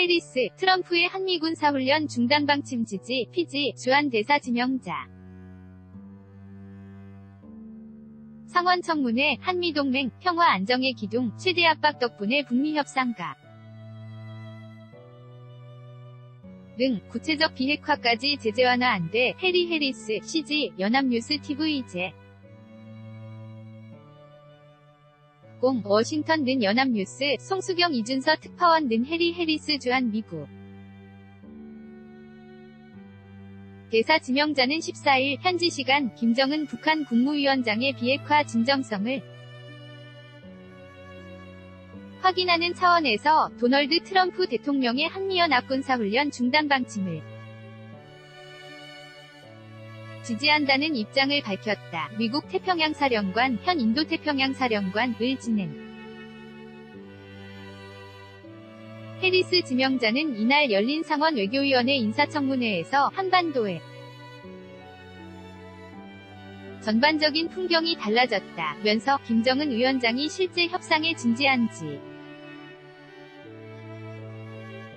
해리스, 트럼프의 한미 군사훈련 중단 방침 지지, 피지, 주한 대사 지명자. 상원 청문회, 한미동맹, 평화 안정의 기둥, 최대 압박 덕분에 북미 협상가. 등 구체적 비핵화까지 제재 완화 안 돼. 해리 해리스, CG, 연합뉴스 TV제. 공, 워싱턴 는 연합뉴스, 송수경 이준서 특파원 는 해리 해리스 주한 미국 대사 지명자는 14일 현지 시간 김정은 북한 국무위원장의 비핵화 진정성을 확인하는 차원에서 도널드 트럼프 대통령의 한미연합 군사훈련 중단 방침을 지지한다는 입장을 밝혔다. 미국 태평양사령관, 현 인도태평양사령관을 지낸 해리스 지명자는 이날 열린 상원 외교위원회 인사청문회에서 한반도의 전반적인 풍경이 달라졌다면서 김정은 위원장이 실제 협상에 진지한지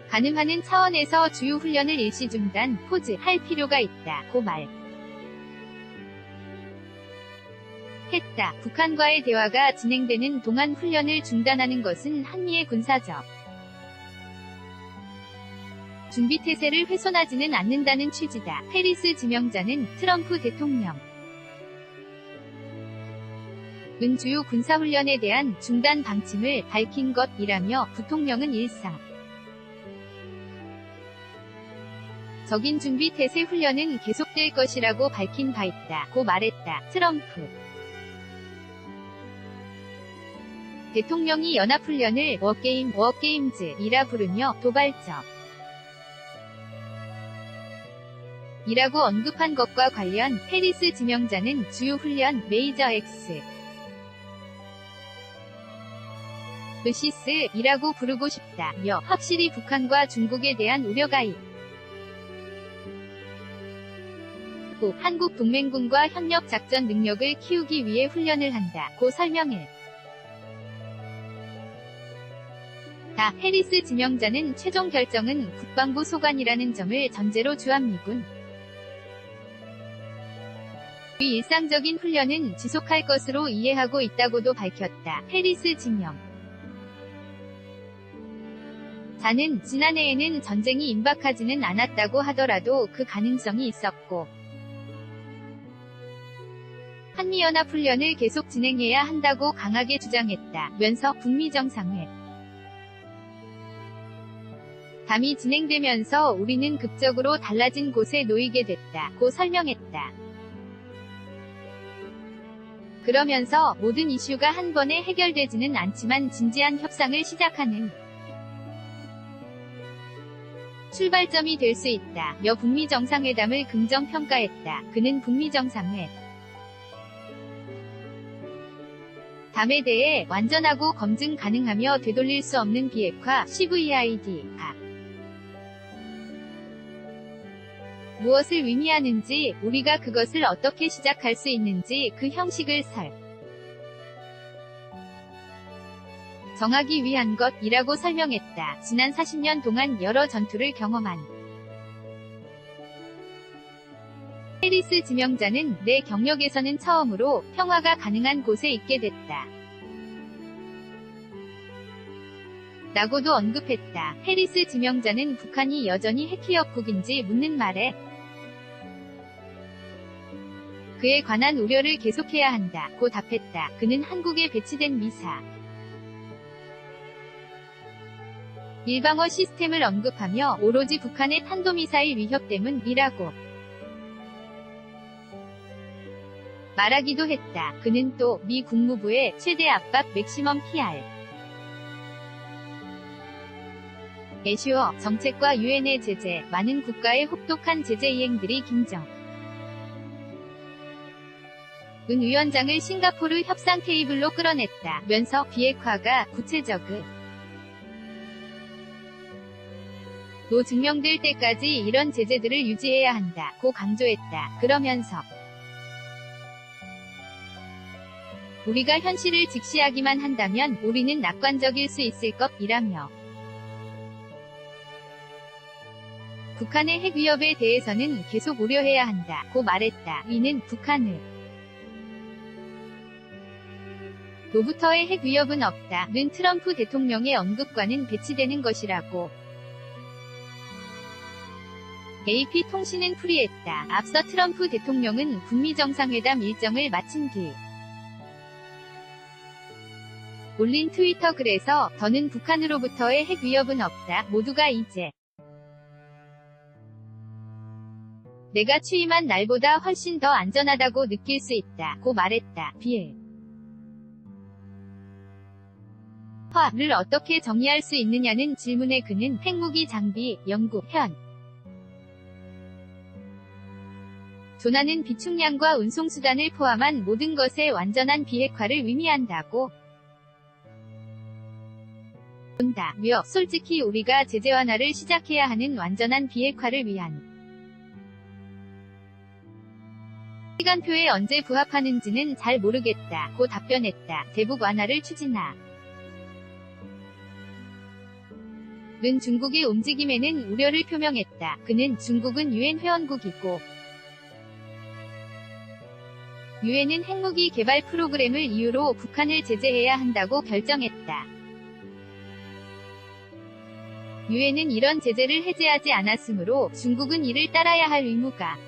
가늠하는 차원에서 주요 훈련을 일시 중단, 포즈할 필요가 있다고 했다. 북한과의 대화가 진행되는 동안 훈련을 중단하는 것은 한미의 군사적 준비태세를 훼손하지는 않는다는 취지다. 해리스 지명자는 트럼프 대통령 은 주요 군사훈련에 대한 중단 방침을 밝힌 것이라며 부통령은 일상 적인 준비태세 훈련은 계속될 것이라고 밝힌 바 있다고 말했다. 트럼프 대통령이 연합훈련을 워게임즈이라 부르며 도발적 이라고 언급한 것과 관련 해리스 지명자는 주요 훈련 메이저 X 시스이라고 부르고 싶다며 확실히 북한과 중국에 대한 우려가 있고 한국 동맹군과 협력 작전 능력을 키우기 위해 훈련을 한다고 설명했다. 해리스 지명자는 최종 결정은 국방부 소관이라는 점을 전제로 주한미군 이 일상적인 훈련은 지속할 것으로 이해하고 있다고도 밝혔다. 해리스 지명 자는 지난해에는 전쟁이 임박하지는 않았다고 하더라도 그 가능성이 있었고 한미연합훈련을 계속 진행해야 한다고 강하게 주장했다면서 북미 정상회 담이 진행되면서 우리는 극적으로 달라진 곳에 놓이게 됐다고 설명했다. 그러면서 모든 이슈가 한 번에 해결되지는 않지만 진지한 협상을 시작하는 출발점이 될 수 있다며 북미 정상회담을 긍정평가했다. 그는 북미 정상회 담에 대해 완전하고 검증 가능하며 되돌릴 수 없는 비핵화 CVID가 무엇을 의미하는지, 우리가 그것을 어떻게 시작할 수 있는지 그 형식을 정하기 위한 것이라고 설명했다. 지난 40년 동안 여러 전투를 경험한 해리스 지명자는 내 경력에서는 처음으로 평화가 가능한 곳에 있게 됐다. 라고도 언급했다. 해리스 지명자는 북한이 여전히 핵기업국인지 묻는 말에 그에 관한 우려를 계속해야 한다고 답했다. 그는 한국에 배치된 미사 일방어 시스템을 언급하며 오로지 북한의 탄도미사일 위협 때문이라고 말하기도 했다. 그는 또 미 국무부의 최대 압박 맥시멈 PR 애쉬어 정책과 유엔의 제재, 많은 국가의 혹독한 제재 이행들이 김정 은 위원장을 싱가포르 협상 테이블로 끌어냈다면서 비핵화가 구체적으로 증명될 때까지 이런 제재들을 유지해야 한다고 강조했다. 그러면서 우리가 현실을 직시하기만 한다면 우리는 낙관적일 수 있을 것이라며 북한의 핵 위협에 대해서는 계속 우려해야 한다 고 말했다. 위는 북한을 로부터의 핵 위협은 없다는 트럼프 대통령의 언급과는 배치되는 것이라고 AP통신은 풀이했다. 앞서 트럼프 대통령은 북미 정상회담 일정을 마친 뒤 올린 트위터 글에서 더는 북한으로부터의 핵 위협은 없다. 모두가 이제 내가 취임한 날보다 훨씬 더 안전하다고 느낄 수 있다 고 말했다. 비핵화를 어떻게 정의할 수 있느냐는 질문에 그는 핵무기 장비, 연구, 조나는 비축량과 운송수단을 포함한 모든 것의 완전한 비핵화를 의미한다고 본다며 솔직히 우리가 제재 완화를 시작해야 하는 완전한 비핵화를 위한 시간표에 언제 부합하는지는 잘 모르겠다 고 답변했다. 대북 완화를 추진하 는 중국의 움직임에는 우려를 표명했다. 그는 중국은 유엔 회원국이고 유엔은 핵무기 개발 프로그램을 이유로 북한을 제재해야 한다고 결정했다. 유엔은 이런 제재를 해제하지 않았으므로 중국은 이를 따라야 할 의무가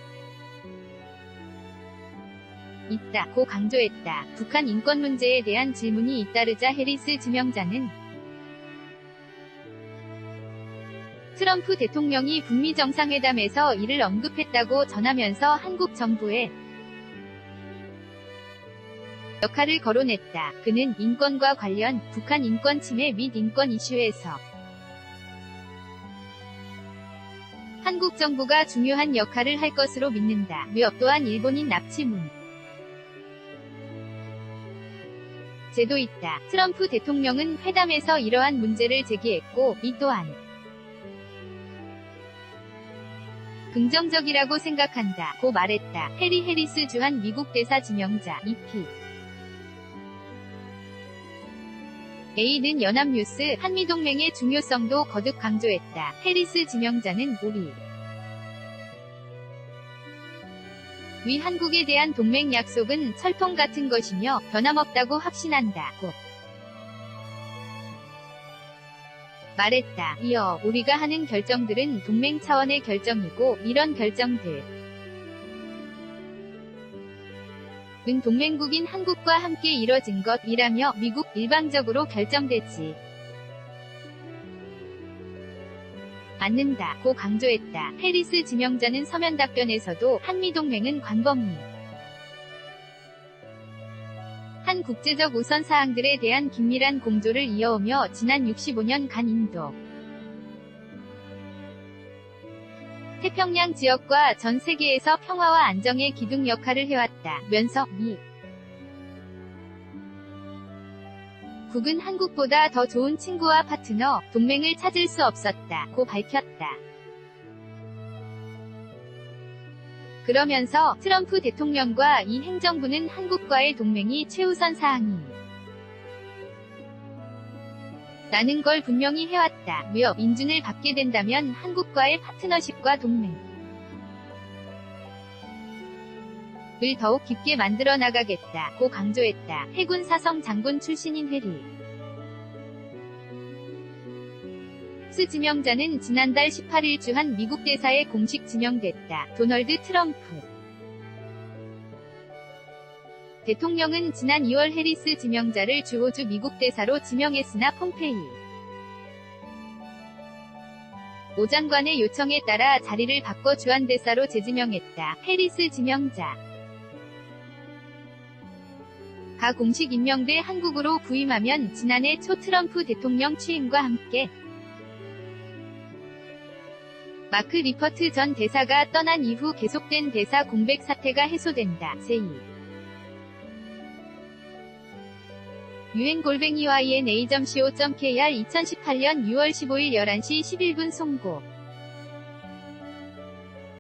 있다고 강조했다. 북한 인권 문제에 대한 질문이 잇따르자 해리스 지명자는 트럼프 대통령이 북미 정상회담에서 이를 언급했다고 전하면서 한국 정부의 역할을 거론했다. 그는 인권과 관련 북한 인권 침해 및 인권 이슈에서 한국 정부가 중요한 역할을 할 것으로 믿는다며 또한 일본인 납치문 제도 있다. 트럼프 대통령은 회담에서 이러한 문제를 제기했고 이 또한 긍정적이라고 생각한다 고 말했다. 해리 해리스 주한 미국 대사 지명자 EP A는 연합뉴스 한미동맹의 중요성도 거듭 강조했다. 해리스 지명자는 위 한국에 대한 동맹 약속은 철통 같은 것이며 변함없다고 확신한다 고 말했다. 이어 우리가 하는 결정들은 동맹 차원의 결정이고 이런 결정들 은 동맹국인 한국과 함께 이뤄진 것이라며 미국 일방적으로 결정되지 않는다 고 강조했다. 해리스 지명자는 서면 답변에서도 한미동맹은 광범위 한 국제적 우선사항들에 대한 긴밀한 공조를 이어오며 지난 65년간 인도 태평양 지역과 전 세계에서 평화와 안정의 기둥 역할을 해왔다면서 미국은 한국보다 더 좋은 친구와 파트너, 동맹을 찾을 수 없었다 고 밝혔다. 그러면서 트럼프 대통령과 이 행정부는 한국과의 동맹이 최우선 사항이 라는 걸 분명히 해왔다며 인준을 받게 된다면 한국과의 파트너십과 동맹을 더욱 깊게 만들어 나가겠다고 강조했다. 해군 사성 장군 출신인 해리스 지명자는 지난달 18일 주한 미국 대사에 공식 지명됐다. 도널드 트럼프 대통령은 지난 2월 해리스 지명자를 주호주 미국 대사로 지명했으나 폼페이 오 장관의 요청에 따라 자리를 바꿔 주한 대사로 재지명했다. 해리스 지명자 가 공식 임명돼 한국으로 부임하면 지난해 초 트럼프 대통령 취임과 함께 마크 리퍼트 전 대사가 떠난 이후 계속된 대사 공백 사태가 해소된다. 제2 UN-INA.co.kr 2018년 6월 15일 11시 11분 송고